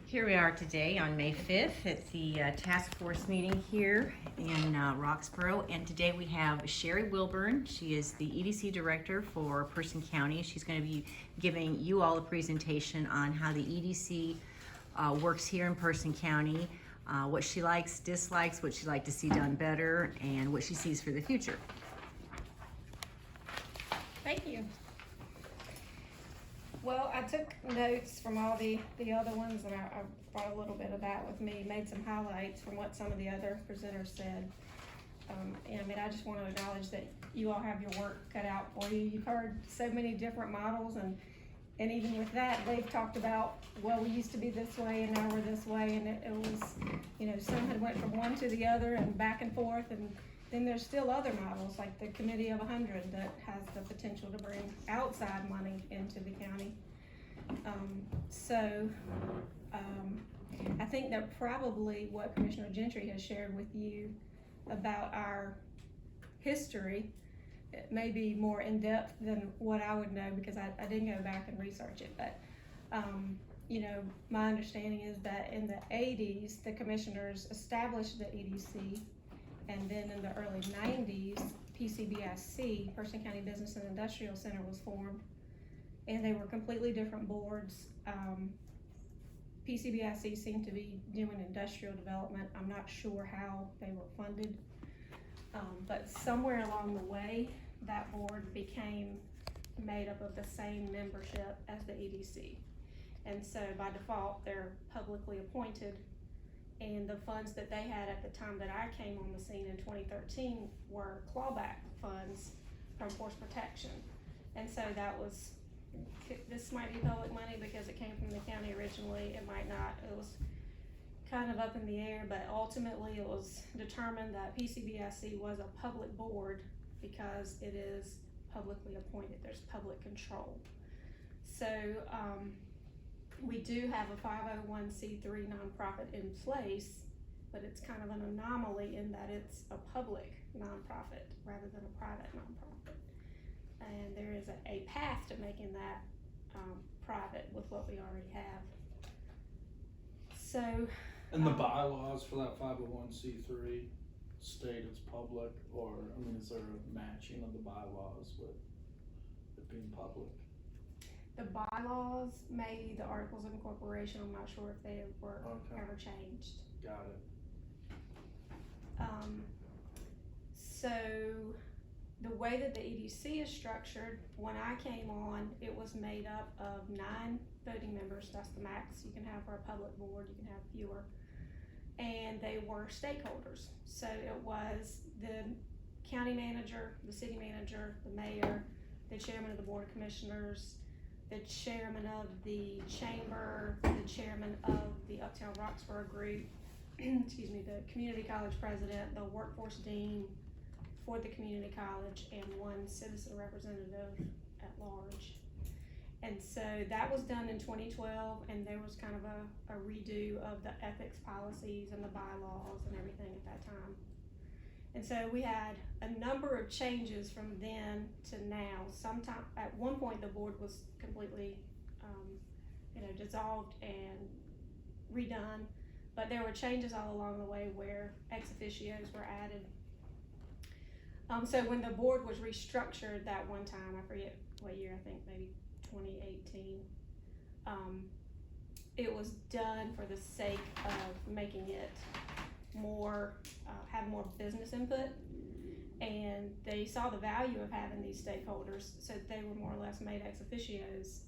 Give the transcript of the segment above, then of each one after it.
Here we are today on May 5th at the task force meeting here in Roxborough, and today we have Sherry Wilburn. She is the EDC director for Person County. She's going to be giving you all a presentation on how the EDC works here in Person County, what she likes, dislikes, what she'd like to see done better, and what she sees for the future. Thank you. Well, I took notes from all the other ones, and I brought a little bit of that with me, made some highlights from what some of the other presenters said. And I mean, I just want to acknowledge that you all have your work cut out for you. You've heard so many different models, and even with that, they've talked about, well, we used to be this way, and now we're this way, and it was, you know, some had went from one to the other and back and forth, and then there's still other models, like the Committee of 100 that has the potential to bring outside money into the county. I think that probably what Commissioner Gentry has shared with you about our history, it may be more in-depth than what I would know, because I didn't go back and research it, but you know, my understanding is that in the 80s, the commissioners established the EDC, and then in the early 90s, PCBIC, Person County Business and Industrial Center, was formed, and they were completely different boards. PCBIC seemed to be doing industrial development. I'm not sure how they were funded, but somewhere along the way, that board became made up of the same membership as the EDC. And so by default, they're publicly appointed, and the funds that they had at the time that I came on the scene in 2013 were clawback funds from force protection. And so that was, this might be public money because it came from the county originally, it might not. It was kind of up in the air, but ultimately it was determined that PCBIC was a public board because it is publicly appointed. There's public control. So we do have a 501c3 nonprofit in place, but it's kind of an anomaly in that it's a public nonprofit rather than a private nonprofit. And there is a path to making that private with what we already have. So. And the bylaws for that 501c3 state it's public, or, I mean, is there a matching of the bylaws with it being public? The bylaws, maybe the articles of incorporation, I'm not sure if they were ever changed. Got it. So the way that the EDC is structured, when I came on, it was made up of 9 voting members. That's the max you can have for a public board. You can have fewer. And they were stakeholders. So it was the county manager, the city manager, the mayor, the chairman of the board of commissioners, the chairman of the chamber, the chairman of the Uptown Roxborough group, excuse me, the community college president, the workforce dean for the community college, and 1 citizen representative at large. And so that was done in 2012, and there was kind of a redo of the ethics policies and the bylaws and everything at that time. And so we had a number of changes from then to now. Sometime at one point, the board was completely, dissolved and redone, but there were changes all along the way where ex officios were added. So when the board was restructured that one time, I forget what year, I think maybe 2018, it was done for the sake of making it more, have more business input, and they saw the value of having these stakeholders, so they were more or less made ex officios,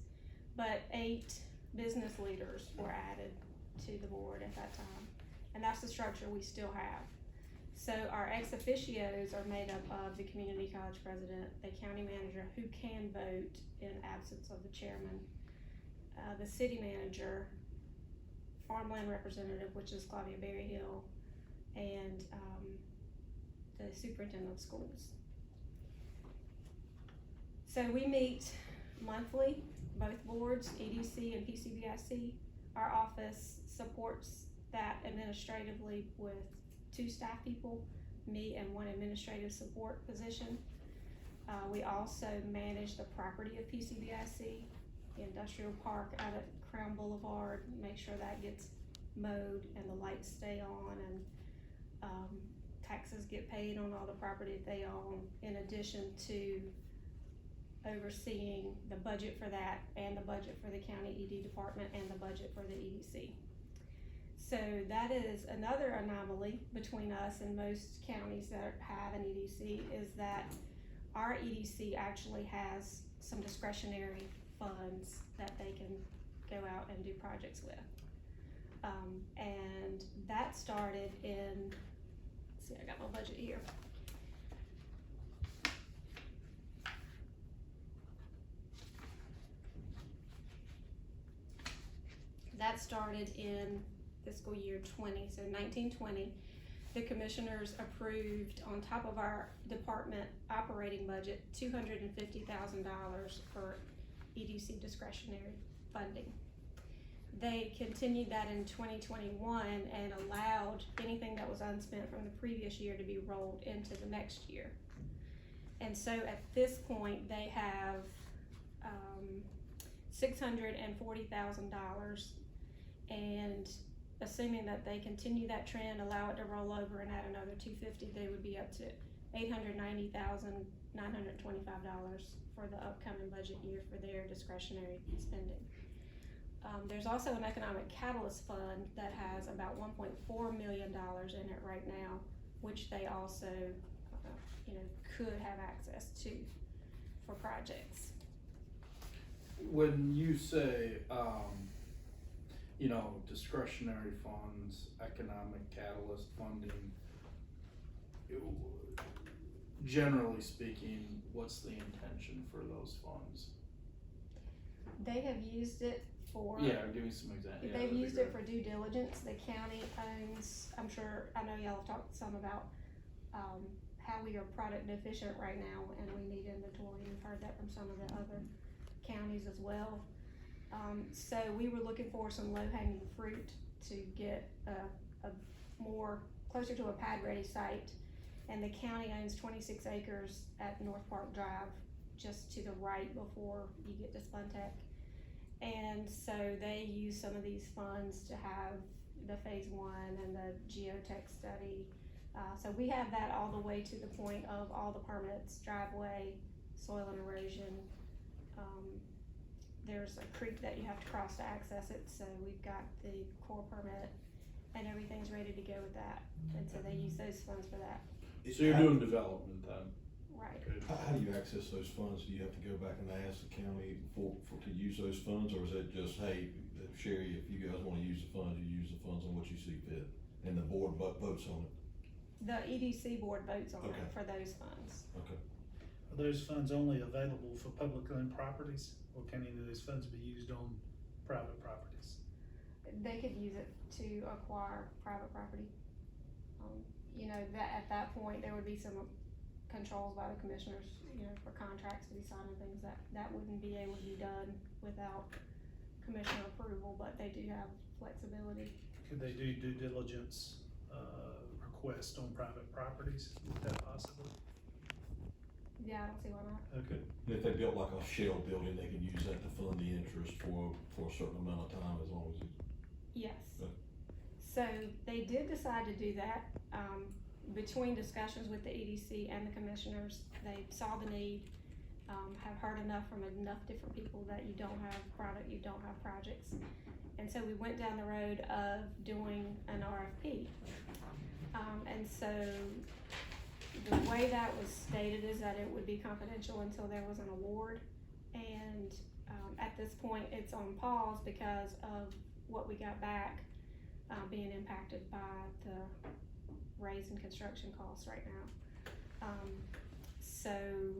but 8 business leaders were added to the board at that time, and that's the structure we still have. So our ex officios are made up of the community college president, the county manager who can vote in absence of the chairman, the city manager, farmland representative, which is Claudia Berryhill, and the superintendent of schools. So we meet monthly, both boards, EDC and PCBIC. Our office supports that administratively with 2 staff people, me and 1 administrative support position. We also manage the property of PCBIC, the industrial park out at Crown Boulevard, make sure that gets mowed and the lights stay on, and, taxes get paid on all the property that they own, in addition to overseeing the budget for that and the budget for the county ED department and the budget for the EDC. So that is another anomaly between us and most counties that have an EDC, is that our EDC actually has some discretionary funds that they can go out and do projects with. And that started in, let's see, I got my budget here. That started in fiscal year 20, so 1920. The commissioners approved, on top of our department operating budget, $250,000 for EDC discretionary funding. They continued that in 2021 and allowed anything that was unspent from the previous year to be rolled into the next year. And so at this point, they have $640,000, and assuming that they continue that trend, allow it to roll over and add another $250,000, they would be up to $890,925 for the upcoming budget year for their discretionary spending. There's also an economic catalyst fund that has about $1.4 million in it right now, which they also, could have access to for projects. When you say, discretionary funds, economic catalyst funding, generally speaking, what's the intention for those funds? They have used it for. Yeah, give me some examples. They've used it for due diligence. The county owns, I know y'all have talked some about, how we are product deficient right now and we need inventory. We've heard that from some of the other counties as well. So we were looking for some low-hanging fruit to get a more closer to a pad-ready site. And the county owns 26 acres at North Park Drive, just to the right before you get to Spuntech. And so they use some of these funds to have the phase 1 and the geotech study. So we have that all the way to the point of all the permits, driveway, soil and erosion. There's a creek that you have to cross to access it, so we've got the core permit and everything's ready to go with that. And so they use those funds for that. So you're doing development then? Right. Okay. How do you access those funds? Do you have to go back and ask the county to use those funds, or is it just, hey, Sherry, if you guys wanna use the funds, you use the funds on what you see fit, and the board votes on it? The EDC board votes on Okay. it for those funds. Okay. Are those funds only available for publicly owned properties, or can any of those funds be used on private properties? They could use it to acquire private property. That at that point, there would be some controls by the commissioners, for contracts to be signed and things that wouldn't be able to be done without commissioner approval, but they do have flexibility. Could they do due diligence, request on private properties? Is that possible? Yeah, I don't see why not. Okay. And if they built like a shell building, they can use that to fund the interest for a certain amount of time, as long as it's. Yes. Okay. So they did decide to do that. Between discussions with the EDC and the commissioners, they saw the need, have heard enough from enough different people that you don't have product, you don't have projects. And so we went down the road of doing an RFP. And so the way that was stated is that it would be confidential until there was an award. And at this point, it's on pause because of what we got back, being impacted by the raise in construction costs right now. So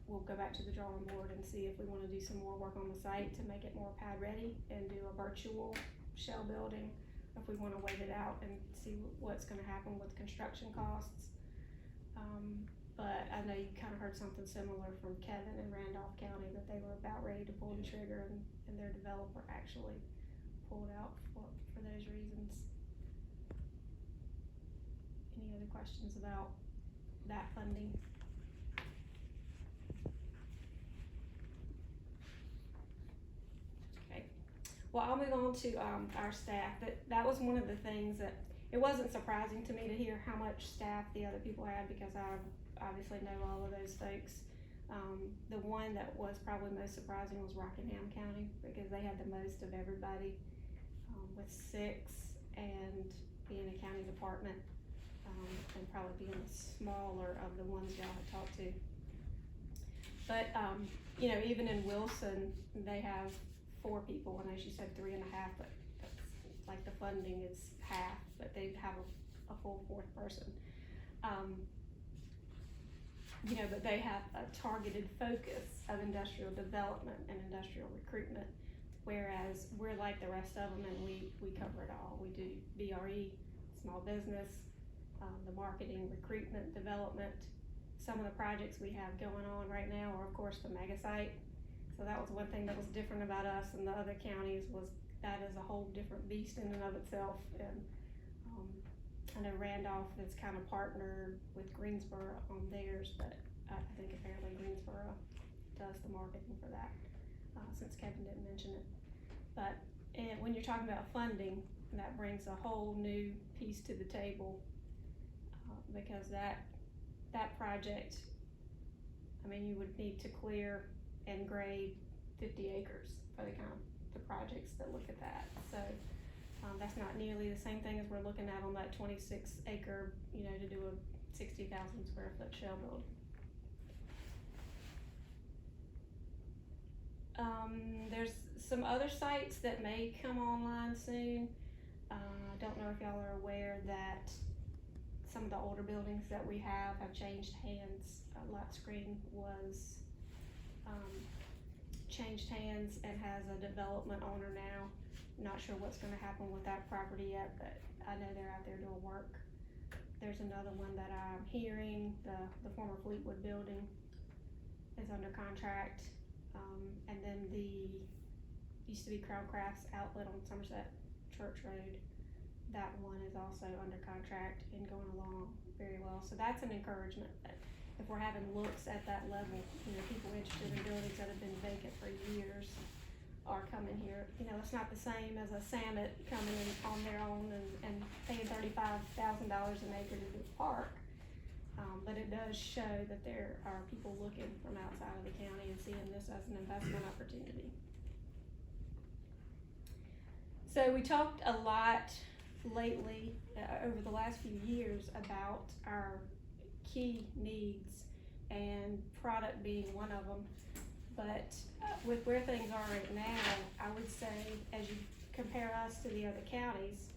we'll go back to the drawing board and see if we wanna do some more work on the site to make it more pad ready and do a virtual shell building. If we wanna wait it out and see what's gonna happen with construction costs. But I know you kinda heard something similar from Kevin in Randolph County, that they were about ready to pull the trigger, and their developer actually pulled out for those reasons. Any other questions about that funding? Okay, Well, I'll move on to, our staff. That was one of the things that, it wasn't surprising to me to hear how much staff the other people had, because I obviously know all of those folks. The one that was probably most surprising was Rockingham County, because they had the most of everybody, with 6, and being a county department, and probably being the smaller of the ones y'all had talked to. But, you know, even in Wilson, they have 4 people. I know she said 3.5, but that's, like, the funding is half, but they have a full 4th person. You know, but they have a targeted focus of industrial development and industrial recruitment, whereas we're like the rest of them, and we cover it all. We do BRE, small business, the marketing, recruitment, development. Some of the projects we have going on right now are, of course, the mega site. So that was one thing that was different about us and the other counties, was that is a whole different beast in and of itself. And I know Randolph is kind of partnered with Greensboro on theirs, but I think apparently Greensboro does the marketing for that, since Kevin didn't mention it. But when you're talking about funding, that brings a whole new piece to the table, because that project, I mean, you would need to clear and grade 50 acres for the projects that look at that. So that's not nearly the same thing as we're looking at on that 26 acre, you know, to do a 60,000 square foot shell build. There's some other sites that may come online soon. I don't know if y'all are aware that some of the older buildings that we have changed hands. Lot Screen was changed hands and has a development owner now. Not sure what's gonna happen with that property yet, but I know they're out there doing work. There's another one that I'm hearing, the former Fleetwood building is under contract. And then used to be Crown Crafts outlet on Somerset Church Road. That one is also under contract and going along very well. So that's an encouragement that if we're having looks at that level, you know, people interested in buildings that have been vacant for years are coming here. You know, it's not the same as a Samet coming in on their own and paying $35,000 an acre to do a park. But it does show that there are people looking from outside of the county and seeing this as an investment opportunity. So we talked a lot lately, over the last few years, about our key needs, and product being one of them. But with where things are right now, I would say, as you compare us to the other counties,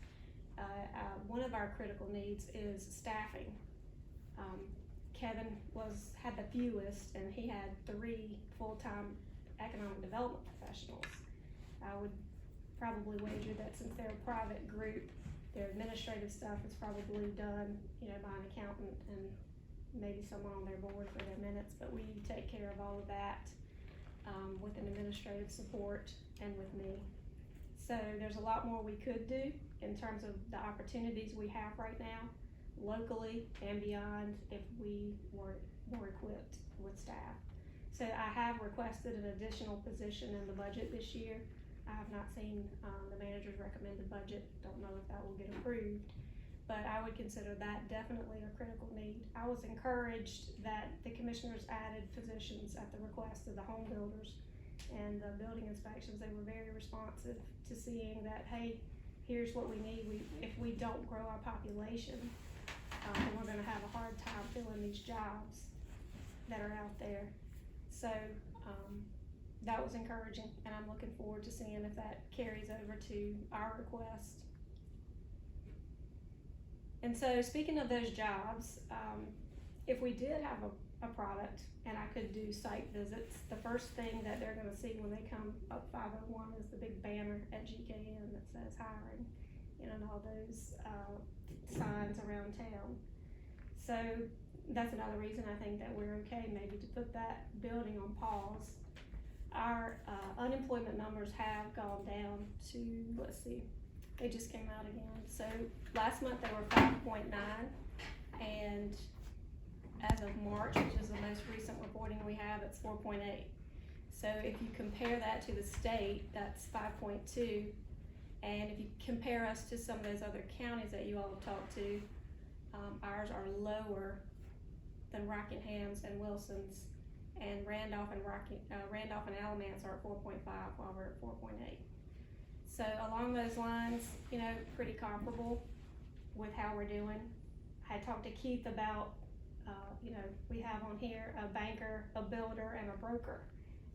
one of our critical needs is staffing. Kevin had the fewest, and he had 3 full-time economic development professionals. I would probably wager that since they're a private group, their administrative stuff is probably done, you know, by an accountant and maybe someone on their board for their minutes, but we take care of all of that with an administrative support and with me. So there's a lot more we could do in terms of the opportunities we have right now, locally and beyond, if we were more equipped with staff. So I have requested an additional position in the budget this year. I have not seen the manager's recommended budget, don't know if that will get approved, but I would consider that definitely a critical need. I was encouraged that the commissioners added positions at the request of the home builders and the building inspections. They were very responsive to seeing that, hey, here's what we need. If we don't grow our population, then we're gonna have a hard time filling these jobs that are out there. So that was encouraging, and I'm looking forward to seeing if that carries over to our request. And so, speaking of those jobs, if we did have a product and I could do site visits, the first thing that they're gonna see when they come up 501 is the big banner at GKN that says hiring, you know, and all those signs around town. So that's another reason I think that we're okay maybe to put that building on pause. Our unemployment numbers have gone down to, let's see, they just came out again. So last month they were 5.9, and as of March, which is the most recent reporting we have, it's 4.8. So if you compare that to the state, that's 5.2. And if you compare us to some of those other counties that you all have talked to, ours are lower than Rockingham's and Wilson's, and Randolph and Alamance are at 4.5 while we're at 4.8. So along those lines, you know, pretty comparable with how we're doing. I talked to Keith about, you know, we have on here a banker, a builder, and a broker.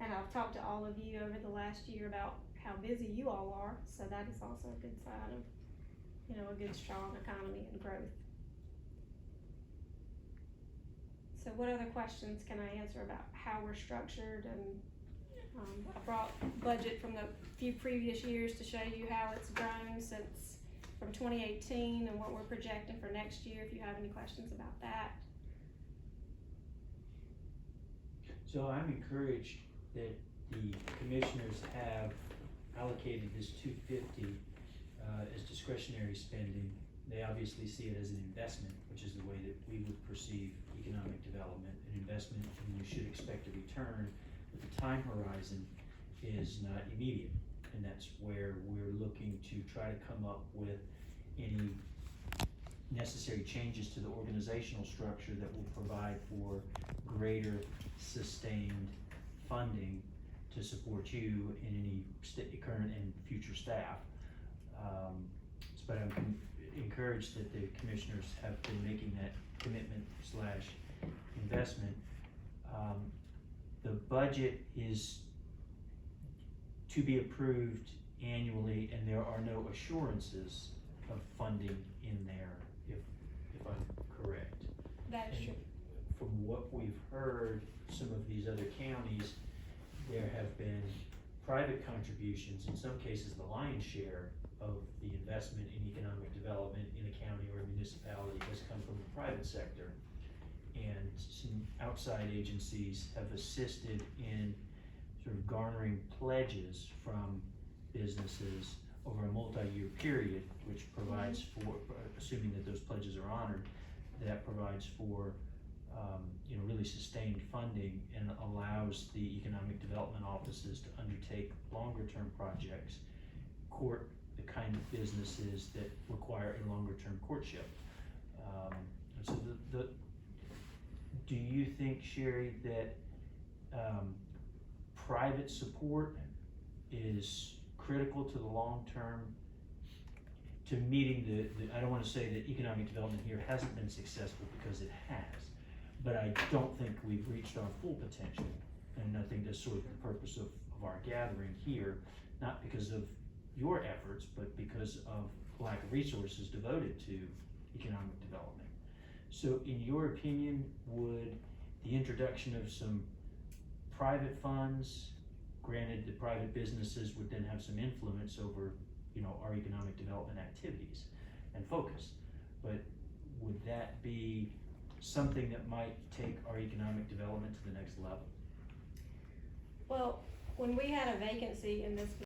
And I've talked to all of you over the last year about how busy you all are, so that is also a good sign of, you know, a good strong economy and growth. So what other questions can I answer about how we're structured? And I brought budget from the few previous years to show you how it's grown since from 2018 and what we're projecting for next year, if you have any questions about that. So I'm encouraged that the commissioners have allocated this $250 as discretionary spending. They obviously see it as an investment, which is the way that we would perceive economic development. An investment, and you should expect a return, but the time horizon is not immediate. And that's where we're looking to try to come up with any necessary changes to the organizational structure that will provide for greater sustained funding to support you and any current and future staff. But I'm encouraged that the commissioners have been making that commitment / investment. The budget is to be approved annually, and there are no assurances of funding in there, if I'm correct. That is And true. from what we've heard, some of these other counties, there have been private contributions, in some cases the lion's share of the investment in economic development in a county or a municipality has come from the private sector. And some outside agencies have assisted in sort of garnering pledges from businesses over a multi-year period, which provides for, assuming that those pledges are honored, that provides for you know, really sustained funding and allows the economic development offices to undertake longer term projects, court the kind of businesses that require a longer term courtship. And so do you think, Sherry, that private support is critical to the long term, to meeting the I don't want to say that economic development here hasn't been successful, because it has, but I don't think we've reached our full potential, and I think that's sort of the purpose of our gathering here, not because of your efforts, but because of lack of resources devoted to economic development. So in your opinion, would the introduction of some private funds, granted the private businesses would then have some influence over, you know, our economic development activities and focus, but would that be something that might take our economic development to the next level? Well, when we had a vacancy in this